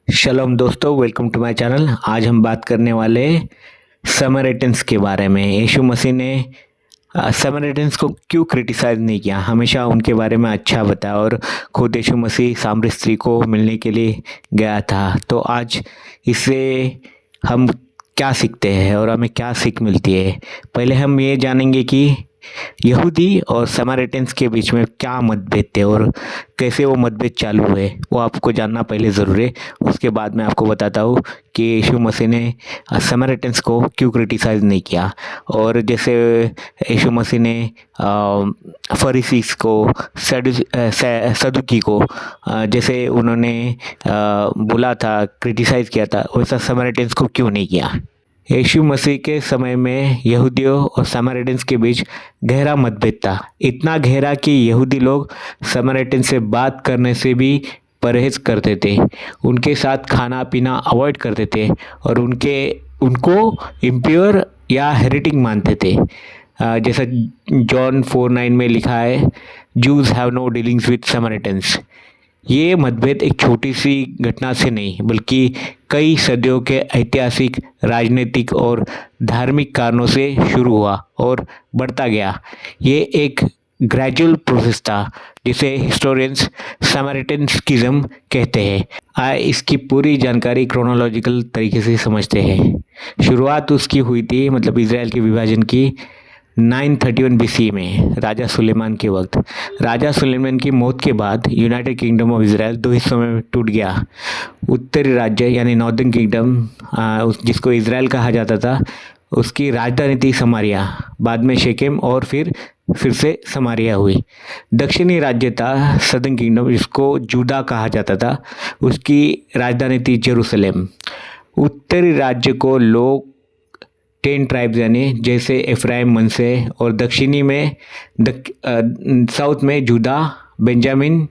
शलोम दोस्तों, welcome to my channel. आज हम बात करने वाले समरिटन्स के बारे में। यीशु मसीह ने समरिटन्स को क्यों क्रिटिसाइज नहीं किया, हमेशा उनके बारे में अच्छा बताया। और खुद यीशु मसीह सामरी स्त्री को मिलने के लिए गया था। तो आज इससे हम क्या सीखते हैं और हमें क्या सीख मिलती है। पहले हम ये जानेंगे कि यहूदी और समारिटन्स के बीच में क्या मतभेद थे और कैसे वो मतभेद चालू हुए, वो आपको जानना पहले ज़रूरी है। उसके बाद मैं आपको बताता हूँ कि यीशु मसीह ने समारिटन्स को क्यों क्रिटिसाइज़ नहीं किया। और जैसे यीशु मसीह ने फरीसीस को, सदुकी को जैसे उन्होंने बोला था, क्रिटिसाइज़ किया था, वैसा समारिटन्स को क्यों नहीं किया। यीशु मसीह के समय में यहूदियों और समारिटन्स के बीच गहरा मतभेद था। इतना गहरा कि यहूदी लोग समारिटन से बात करने से भी परहेज करते थे, उनके साथ खाना पीना अवॉइड करते थे और उनको इम्प्योर या हेरेटिक मानते थे। जैसा जॉन 4:9 में लिखा है, जूज हैव नो डीलिंग्स विथ समारिटन्स। ये मतभेद एक छोटी सी घटना से नहीं बल्कि कई सदियों के ऐतिहासिक, राजनीतिक और धार्मिक कारणों से शुरू हुआ और बढ़ता गया। ये एक ग्रेजुअल प्रोसेस था जिसे हिस्टोरियंस समारिटन स्किज्म कहते हैं। इसकी पूरी जानकारी क्रोनोलॉजिकल तरीके से समझते हैं। शुरुआत उसकी हुई थी, मतलब इजराइल के विभाजन की 931 BC में राजा सुलेमान के वक्त। राजा सुलेमान की मौत के बाद यूनाइटेड किंगडम ऑफ इजराइल दो हिस्सों में टूट गया। उत्तरी राज्य यानी नॉर्दर्न किंगडम, जिसको इजराइल कहा जाता था, उसकी राजधानी थी समारिया, बाद में शेकेम और फिर से समारिया हुई। दक्षिणी राज्य था सदर्न किंगडम, जिसको जूदा कहा जाता था, उसकी राजधानी थी जेरूसलेम। उत्तरी राज्य को लोग 10 ट्राइब्स यानी जैसे एफ्राइम, मनसे, और दक्षिणी में साउथ में जूदा, बेंजामिन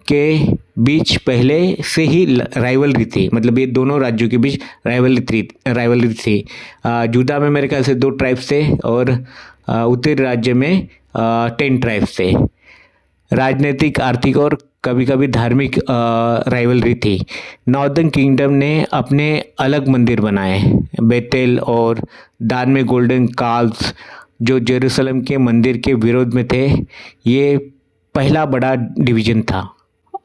के बीच पहले से ही राइवलरी थी। मतलब ये दोनों राज्यों के बीच राइवलरी थी। जूदा में मेरे ख्याल से 2 ट्राइब्स थे और उत्तरी राज्य में 10 ट्राइब्स थे। राजनीतिक, आर्थिक और कभी कभी धार्मिक राइवलरी थी। नॉर्दर्न किंगडम ने अपने अलग मंदिर बनाए, बेतेल और दान में गोल्डन काल्व्स, जो जेरूसलम के मंदिर के विरोध में थे। ये पहला बड़ा डिवीजन था।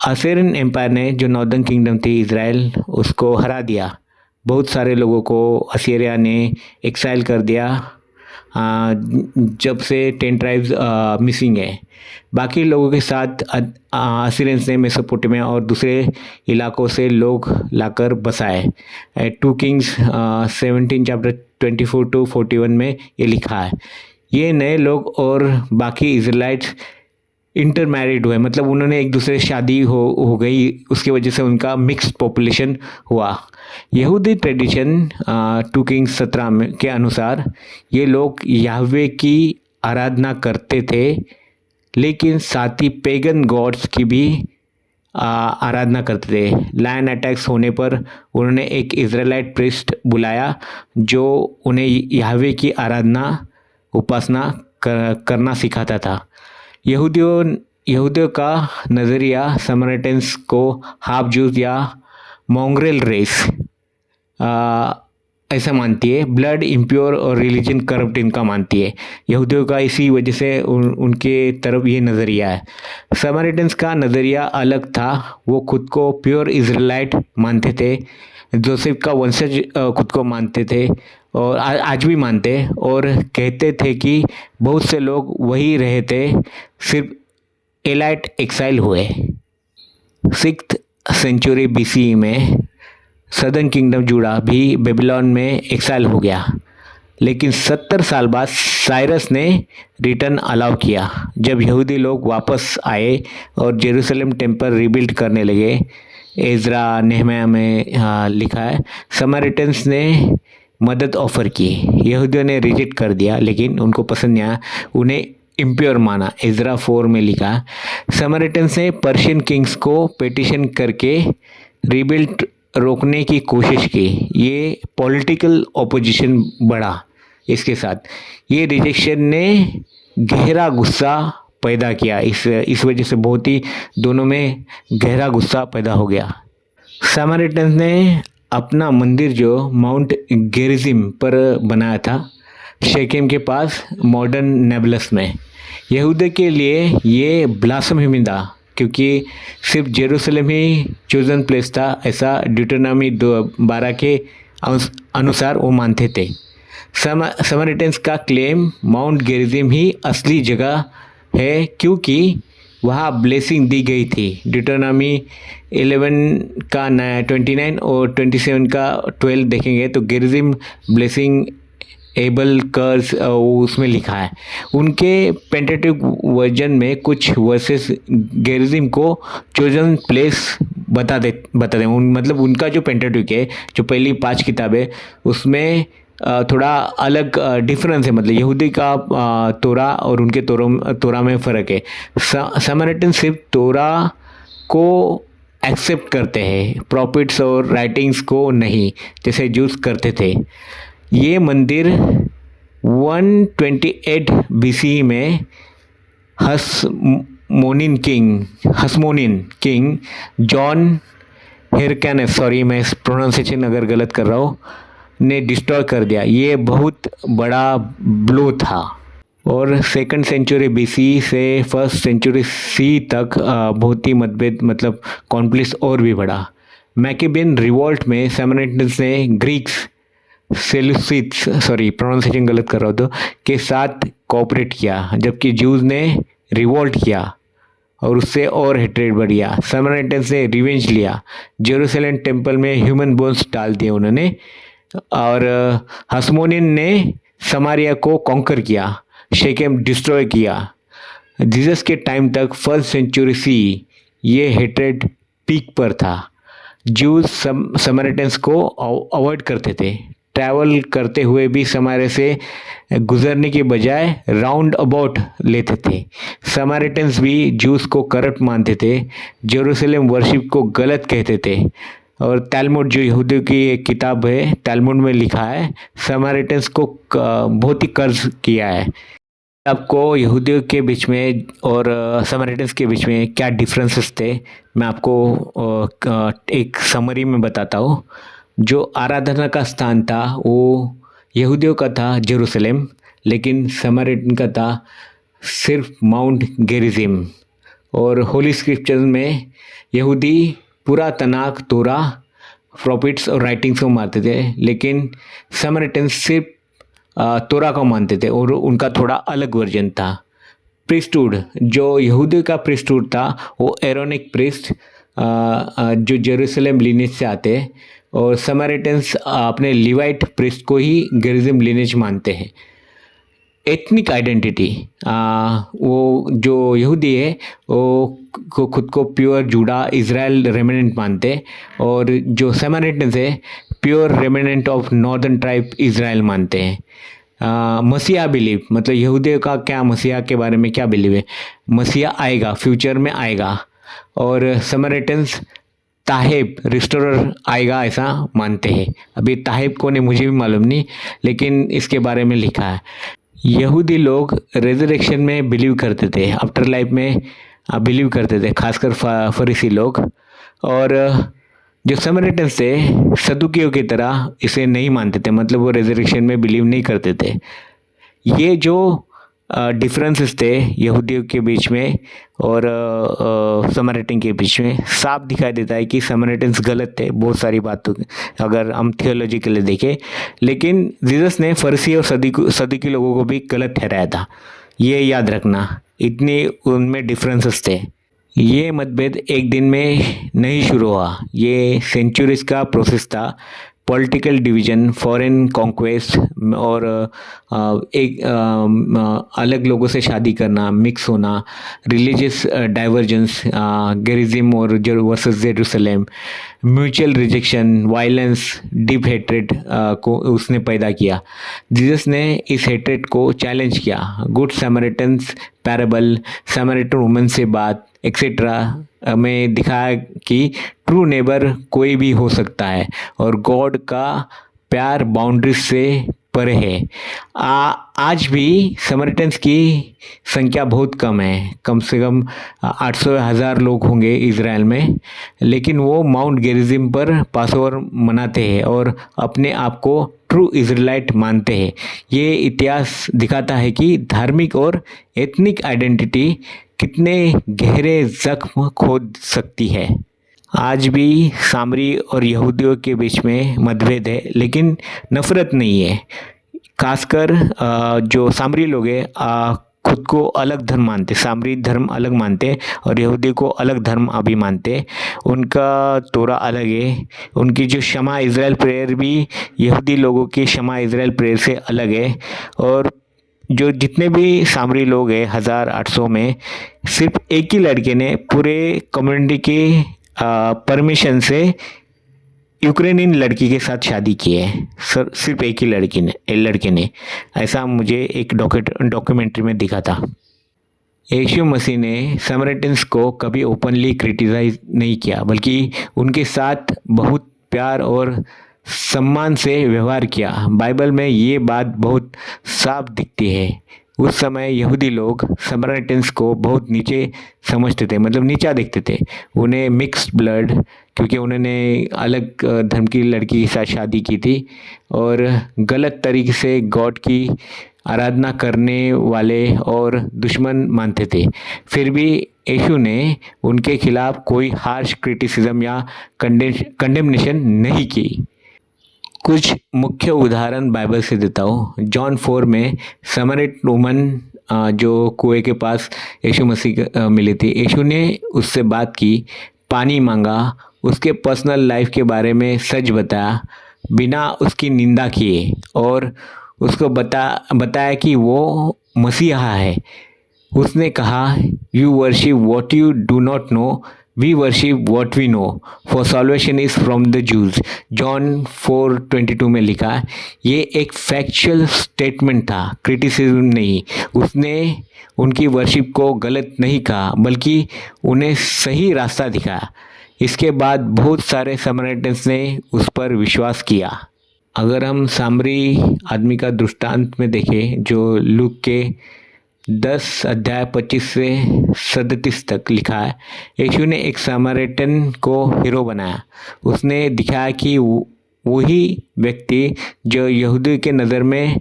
असीरियन एम्पायर ने, जो नॉर्दर्न किंगडम थी इजराइल, उसको हरा दिया। बहुत सारे लोगों को असीरिया ने एक्साइल कर दिया। जब से 10 ट्राइब्स मिसिंग है। बाकी लोगों के साथ असीरियंस ने मेसोपोटामिया और दूसरे इलाकों से लोग लाकर बसाए। 2 किंग्स 17 चैप्टर 24 to 41 में ये लिखा है। ये नए लोग और बाकी इजराइट्स इंटरमैरिड हुए, मतलब उन्होंने एक दूसरे से शादी हो गई, उसकी वजह से उनका मिक्स्ड पॉपुलेशन हुआ। यहूदी ट्रेडिशन 2 किंग्स 17 के अनुसार ये लोग याहवे की आराधना करते थे, लेकिन साथ ही पेगन गॉड्स की भी आराधना करते थे। लायन अटैक्स होने पर उन्होंने एक इजराइलाइट प्रीस्ट बुलाया जो उन्हें याहवे की आराधना, उपासना करना सिखाता था। यहूदियों का नज़रिया समारिटन्स को हाफ जूस या मोंग्रेल रेस ऐसा मानती है। ब्लड इम्प्योर और रिलीजन करप्ट इनका मानती है। यहूदियों का इसी वजह से उनके तरफ ये नज़रिया है। समारिटन्स का नज़रिया अलग था। वो खुद को प्योर इजराइलाइट मानते थे, जोसेफ का वंशज खुद को मानते थे और आज भी मानते, और कहते थे कि बहुत से लोग वही रहे थे, सिर्फ एलाइट एक्साइल हुए। 6th सेंचुरी BC में सदर्न किंगडम जूडा भी बेबीलोन में एक्साइल हो गया, लेकिन 70 साल बाद साइरस ने रिटर्न अलाउ किया। जब यहूदी लोग वापस आए और जेरूसलम टेम्पल रिबिल्ड करने लगे, एजरा, नेहमिया में लिखा है, समारिटन्स ने मदद ऑफर की। यहूदियों ने रिजेक्ट कर दिया, लेकिन उनको पसंद नहीं आया, उन्हें इम्प्योर माना। एजरा 4 में लिखा, समारिटन्स ने पर्शियन किंग्स को पिटीशन करके रिबिल्ड रोकने की कोशिश की। ये पॉलिटिकल ऑपोजिशन बढ़ा इसके साथ। ये रिजेक्शन ने गहरा गुस्सा पैदा किया। इस वजह से बहुत ही दोनों में गहरा गुस्सा पैदा हो गया। सामारिटन्स ने अपना मंदिर जो माउंट गेरिजिम पर बनाया था, शेकेम के पास मॉडर्न नेबलस में। यहूदी के लिए ये ब्लासफेमी था, क्योंकि सिर्फ जेरूसलम ही चोजन प्लेस था, ऐसा ड्यूटोनॉमी 12 के अनुसार वो मानते थे। समारिटन्स का क्लेम माउंट गेरिजिम ही असली जगह है, क्योंकि वहाँ ब्लेसिंग दी गई थी। ड्यूटोनॉमी 11 का 29 और 27 का 12 देखेंगे तो गेरिजिम ब्लेसिंग एबल कर्स उसमें लिखा है। उनके पेंटेटिक वर्जन में कुछ वर्सेस गेरिजिम को चोजन प्लेस बता दे मतलब उनका जो पेंटेटिक है, जो पहली 5 किताबें, उसमें थोड़ा अलग डिफरेंस है। मतलब यहूदी का तोरा और उनके तोरा में फ़र्क है। समारिटन सिर्फ तोरा को एक्सेप्ट करते हैं, प्रॉफिट्स और राइटिंग्स को नहीं, जैसे जूस करते थे। ये मंदिर 128 BC में हसमोनिन किंग जॉन हिरकैनस, सॉरी मैं प्रोनाउंसिएशन अगर गलत कर रहा हूँ, ने डिस्ट्रॉय कर दिया। ये बहुत बड़ा ब्लो था। और 2nd सेंचुरी BC से 1st सेंचुरी C तक बहुत ही मतभेद, मतलब कॉन्फ्लिक्ट और भी बढ़ा। मैकेबियन रिवॉल्ट में समारिटन्स ने ग्रीक्स सेलुसिड्स, सॉरी प्रोनाउंसिएशन गलत कर रहा हूँ तो, के साथ कोऑपरेट किया, जबकि ज्यूज ने रिवॉल्ट किया और उससे और हेट्रेड बढ़ गया। समारिटन्स ने रिवेंज लिया, जेरूसलम टेम्पल में ह्यूमन बोन्स डाल दिए उन्होंने, और हसमोनियन ने समारिया को कॉन्कर किया, शेकेम डिस्ट्रॉय किया। जीसस के टाइम तक 1st सेंचुरी C ये हेट्रेड पीक पर था। ज्यूज समारिटन्स को अवॉइड करते थे, ट्रैवल करते हुए भी समारिया से गुजरने की बजाय राउंड अबाउट लेते थे। समारिटन्स भी ज्यूज को करप्ट मानते थे, जेरूसलम वर्शिप को गलत कहते थे। और तालमुड, जो यहूदियों की एक किताब है, तालमुड में लिखा है समारिटन्स को बहुत ही कर्ज किया है। आपको यहूदियों के बीच में और समारिटन्स के बीच में क्या डिफरेंसेस थे, मैं आपको एक समरी में बताता हूँ। जो आराधना का स्थान था वो यहूदियों का था जेरूसलम, लेकिन समारिटन का था सिर्फ माउंट गेरिजिम। और होली स्क्रिप्चर में यहूदी पूरा तनाक, तोरा, प्रॉफिट्स और राइटिंग्स को मानते थे, लेकिन समारिटन्स सिर्फ तोरा को मानते थे और उनका थोड़ा अलग वर्जन था। प्रीस्टहुड, जो यहूदी का प्रीस्टहुड था वो एरोनिक प्रीस्ट, जो जेरूसलम लिनेज से आते हैं, और समारिटन्स अपने लिवाइट प्रीस्ट को ही गेरिजिम लिनेज मानते हैं। एथनिक आइडेंटिटी, वो जो यहूदी है वो खुद को प्योर जूडा इज़राइल रेमिनेंट मानते, और जो समारिटन्स है pure remnant of northern tribe Israel मानते हैं। मसीहा बिलीव, मतलब यहूदियों का क्या मसीहा के बारे में क्या बिलीव है, मसीहा आएगा, फ्यूचर में आएगा। और समारिटन्स ताहेब, रिस्टोरर आएगा, ऐसा मानते हैं। अभी ताहेब कौन है मुझे भी मालूम नहीं, लेकिन इसके बारे में लिखा है। यहूदी लोग रेजरेक्शन में बिलीव करते थे, आफ्टर लाइफ में बिलीव करते थे, खासकर फरीसी लोग। और जो समारिटन्स थे सदुकियों की तरह इसे नहीं मानते थे, मतलब वो रेजरेक्शन में बिलीव नहीं करते थे। ये जो डिफरेंसेस थे यहूदियों के बीच में और समारिटन के बीच में, साफ दिखाई देता है कि समारिटन्स गलत थे बहुत सारी बातों, अगर हम थियोलॉजिकली देखें। लेकिन जीसस ने फरीसी और सदुकी लोगों को भी गलत ठहराया था, ये याद रखना, इतने उनमें डिफरेंसेस थे। ये मतभेद एक दिन में नहीं शुरू हुआ, ये सेंचुरीज का प्रोसेस था। पॉलिटिकल डिवीज़न, फॉरेन कॉन्क्वेस्ट और एक अलग लोगों से शादी करना, मिक्स होना, रिलीजियस डाइवर्जेंस, गेरिज्म और versus Jerusalem, mutual rejection, violence, deep hatred को उसने पैदा किया। जीसस ने इस हेट्रेड को चैलेंज किया। गुड समरिटन्स पैराबल, समरिटन वुमन से बात एक्सेट्रा में दिखाया कि ट्रू नेबर कोई भी हो सकता है और गॉड का प्यार बाउंड्रीज से परे है। आज भी समरिटन्स की संख्या बहुत कम है, कम से कम 800,000 लोग होंगे इज़राइल में, लेकिन वो माउंट गेरिज़िम पर पासओवर मनाते हैं और अपने आप को ट्रू इज़राइलाइट मानते हैं। ये इतिहास दिखाता है कि धार्मिक और एथनिक आइडेंटिटी कितने गहरे जख्म खोद सकती है। आज भी सामरी और यहूदियों के बीच में मतभेद है, लेकिन नफ़रत नहीं है। खासकर जो सामरी लोग हैं खुद को अलग धर्म मानते, सामरी धर्म अलग मानते और यहूदी को अलग धर्म अभी मानते। उनका तोरा अलग है। उनकी जो शमा इज़राइल प्रेयर भी यहूदी लोगों की शमा इज़राइल प्रेयर से अलग है। और जो जितने भी सामरी लोग हैं 1800 में, सिर्फ एक ही लड़के ने पूरे कम्युनिटी के परमिशन से यूक्रेनियन लड़की के साथ शादी की है। सिर्फ एक ही लड़के ने ऐसा मुझे एक डॉक्यूमेंट्री में दिखा था। यीशु मसीह ने समरिटन्स को कभी ओपनली क्रिटिसाइज नहीं किया, बल्कि उनके साथ बहुत प्यार और सम्मान से व्यवहार किया। बाइबल में ये बात बहुत साफ दिखती है। उस समय यहूदी लोग समरिटन्स को बहुत नीचे समझते थे, मतलब नीचा देखते थे। उन्हें मिक्स्ड ब्लड, क्योंकि उन्होंने अलग धर्म की लड़की के साथ शादी की थी, और गलत तरीके से गॉड की आराधना करने वाले और दुश्मन मानते थे। फिर भी यीशु ने उनके खिलाफ कोई हार्श क्रिटिसिज्म या कंडेमनेशन नहीं की। कुछ मुख्य उदाहरण बाइबल से देता हूँ। जॉन 4 में समरिट वुमन जो कुएं के पास यीशु मसीह मिली थी, यीशु ने उससे बात की, पानी मांगा, उसके पर्सनल लाइफ के बारे में सच बताया बिना उसकी निंदा किए, और उसको बताया कि वो मसीहा है। उसने कहा, you worship what you do not know, we worship what we know, for salvation is from the Jews. John 4:22 में लिखा। ये एक फैक्चुअल स्टेटमेंट था, क्रिटिसिज्म नहीं। उसने उनकी वर्शिप को गलत नहीं कहा, बल्कि उन्हें सही रास्ता दिखाया। इसके बाद बहुत सारे समरिटन्स ने उस पर विश्वास किया। अगर हम सामरी आदमी का दृष्टांत में देखें, जो लूक के 10 अध्याय 25 से 37 तक लिखा है, यीशु ने एक समरिटन को हीरो बनाया। उसने दिखाया कि वही व्यक्ति जो यहूदी के नज़र में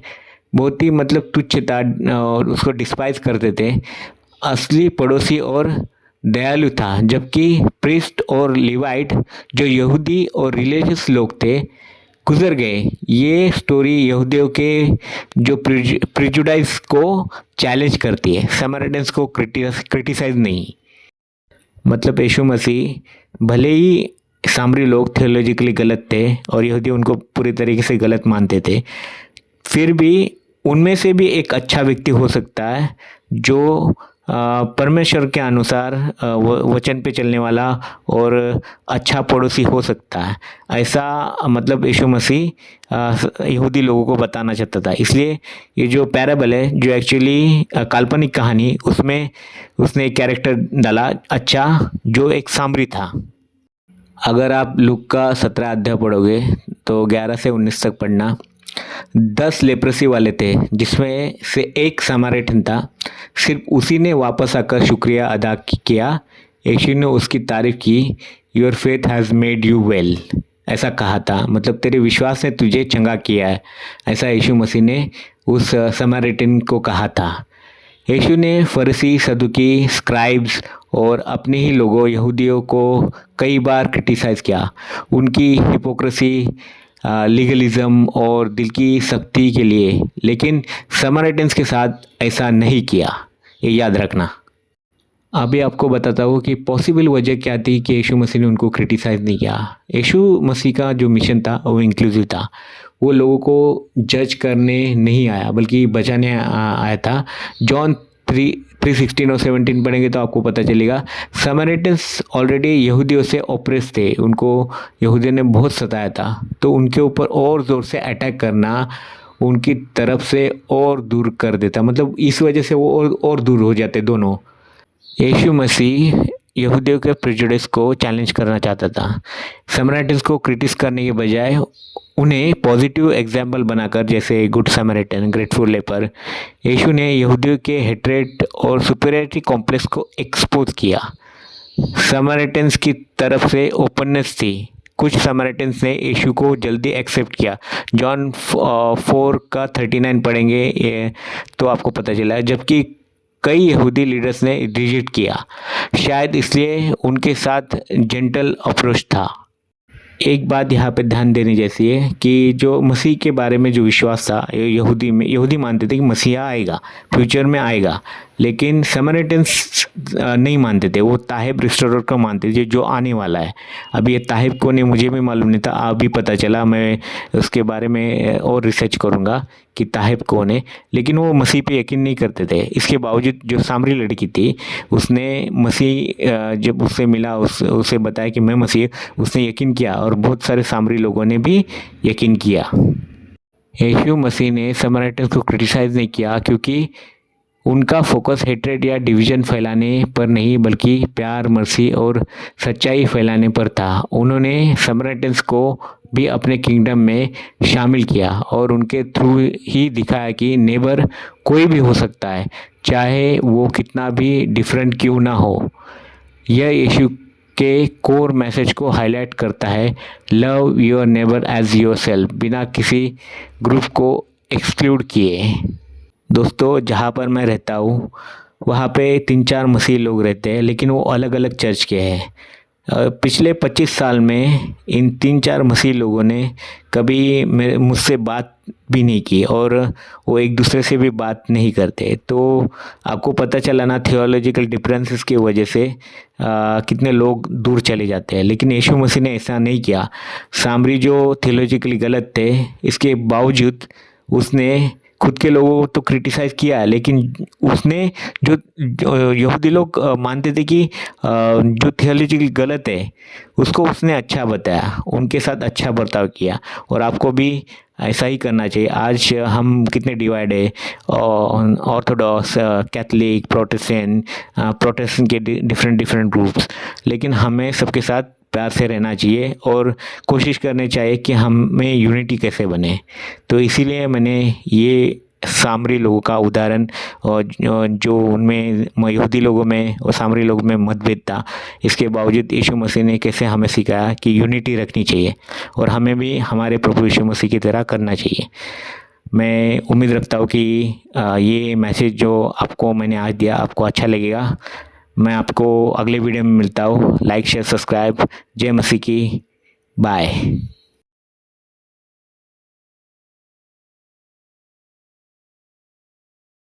बहुत ही मतलब तुच्छ था और उसको डिस्पाइज करते थे, असली पड़ोसी और दयालु था। जबकि प्रीस्ट और लिवाइट जो यहूदी और रिलीजियस लोग थे गुजर गए। ये स्टोरी यहूदियों के जो प्रिजुडाइज को चैलेंज करती है, समरिटन्स को क्रिटिसाइज नहीं। मतलब यीशु मसीह भले ही सामरी लोग थियोलॉजिकली गलत थे और यहूदी उनको पूरी तरीके से गलत मानते थे, फिर भी उनमें से भी एक अच्छा व्यक्ति हो सकता है जो परमेश्वर के अनुसार वचन पे चलने वाला और अच्छा पड़ोसी हो सकता है। ऐसा मतलब यीशु मसीह यहूदी लोगों को बताना चाहता था। इसलिए ये जो पैराबल है, जो एक्चुअली काल्पनिक कहानी, उसमें उसने एक कैरेक्टर डाला अच्छा, जो एक सामरी था। अगर आप लूक का 17 अध्याय पढ़ोगे तो 11 से 19 तक पढ़ना। 10 लेप्रेसी वाले थे, जिसमें से एक सामरिटन था। सिर्फ उसी ने वापस आकर शुक्रिया अदा किया। यीशु ने उसकी तारीफ की, your faith has made you well, ऐसा कहा था। मतलब तेरे विश्वास ने तुझे चंगा किया है, ऐसा यीशु मसीह ने उस सामरिटन को कहा था। यीशु ने फरीसी, सदुकी, स्क्राइब्स और अपने ही लोगों यहूदियों को कई बार क्रिटिसाइज़ किया, उनकी हिपोक्रेसी, लीगलिज्म और दिल की सख्ती के लिए। लेकिन समरिटन्स के साथ ऐसा नहीं किया, ये याद रखना। अभी आपको बताता हूँ कि पॉसिबल वजह क्या थी कि यीशु मसीह ने उनको क्रिटिसाइज़ नहीं किया। यीशु मसीह का जो मिशन था वो इंक्लूसिव था। वो लोगों को जज करने नहीं आया, बल्कि बचाने आया था। जॉन 3:16 और 17 पढ़ेंगे तो आपको पता चलेगा। समरिटन्स ऑलरेडी यहूदियों से ऑप्रेस थे, उनको यहूदियों ने बहुत सताया था, तो उनके ऊपर और ज़ोर से अटैक करना उनकी तरफ से और दूर कर देता। मतलब इस वजह से वो और दूर हो जाते दोनों। यीशु मसीह यहूदियों के प्रेजुडिस को चैलेंज करना चाहता था। समराइटन्स को क्रिटिस करने के बजाय उन्हें पॉजिटिव एग्जाम्पल बनाकर, जैसे गुड समराइटन, ग्रेटफुल लेपर, यीशु ने यहूदियों के हेट्रेड और सुपीरियरिटी कॉम्प्लेक्स को एक्सपोज किया। समराइटन्स की तरफ से ओपननेस थी। कुछ समराइटन्स ने यीशु को जल्दी एक्सेप्ट किया। जॉन 4:39 पढ़ेंगे तो आपको पता चला, जबकि कई यहूदी लीडर्स ने रिजेक्ट किया, शायद इसलिए उनके साथ जेंटल अप्रोच था। एक बात यहाँ पे ध्यान देने जैसी है कि जो मसीह के बारे में जो विश्वास था यहूदी मानते थे कि मसीहा आएगा, फ्यूचर में आएगा, लेकिन समराइटन्स नहीं मानते थे। वो ताहिब रिस्टोरर को मानते थे जो आने वाला है। अब ये ताहिब कौन है मुझे भी मालूम नहीं था, अभी पता चला। मैं उसके बारे में और रिसर्च करूँगा कि ताहिब कौन है, लेकिन वो मसीह पे यकीन नहीं करते थे। इसके बावजूद जो सामरी लड़की थी, उसने मसीह जब उससे मिला, उसे बताया कि मैं मसीह, उसने यकीन किया और बहुत सारे सामरी लोगों ने भी यकीन किया। यीशु मसीह ने समराइटन्स को क्रिटिसाइज़ नहीं किया क्योंकि उनका फोकस हेट्रेड या डिवीज़न फैलाने पर नहीं, बल्कि प्यार, मर्सी और सच्चाई फैलाने पर था। उन्होंने समराइटन्स को भी अपने किंगडम में शामिल किया और उनके थ्रू ही दिखाया कि नेबर कोई भी हो सकता है, चाहे वो कितना भी डिफरेंट क्यों ना हो। यह यीशु के कोर मैसेज को हाईलाइट करता है, love your neighbour as your self, बिना किसी ग्रुप को एक्सक्लूड किए। दोस्तों, जहाँ पर मैं रहता हूँ वहाँ पे 3-4 मसीह लोग रहते हैं, लेकिन वो अलग अलग चर्च के हैं। पिछले 25 साल में इन 3-4 मसीह लोगों ने कभी मुझसे बात भी नहीं की और वो एक दूसरे से भी बात नहीं करते। तो आपको पता चला ना, थियोलॉजिकल डिफरेंसेस की वजह से कितने लोग दूर चले जाते हैं। लेकिन यीशु मसीह ने ऐसा नहीं किया। सामरी जो थियोलॉजिकली गलत थे, इसके बावजूद उसने खुद के लोगों को तो क्रिटिसाइज़ किया, लेकिन उसने जो यहूदी लोग मानते थे कि जो थियोलॉजिकली गलत है उसको उसने अच्छा बताया, उनके साथ अच्छा बर्ताव किया। और आपको भी ऐसा ही करना चाहिए। आज हम कितने डिवाइड है, ऑर्थोडॉक्स, कैथलिक, प्रोटेस्टेंट के डिफरेंट ग्रुप्स, लेकिन हमें सबके साथ प्यार से रहना चाहिए और कोशिश करनी चाहिए कि हमें यूनिटी कैसे बने। तो इसीलिए मैंने ये सामरी लोगों का उदाहरण, और जो उनमें यहूदी लोगों में और सामरी लोगों में मतभेद था, इसके बावजूद यीशु मसीह ने कैसे हमें सिखाया कि यूनिटी रखनी चाहिए और हमें भी हमारे प्रभु यीशु मसीह की तरह करना चाहिए। मैं उम्मीद रखता हूँ कि ये मैसेज जो आपको मैंने आज दिया आपको अच्छा लगेगा। मैं आपको अगले वीडियो में मिलता हूँ। Like, share, subscribe. जय मसीह की। बाय।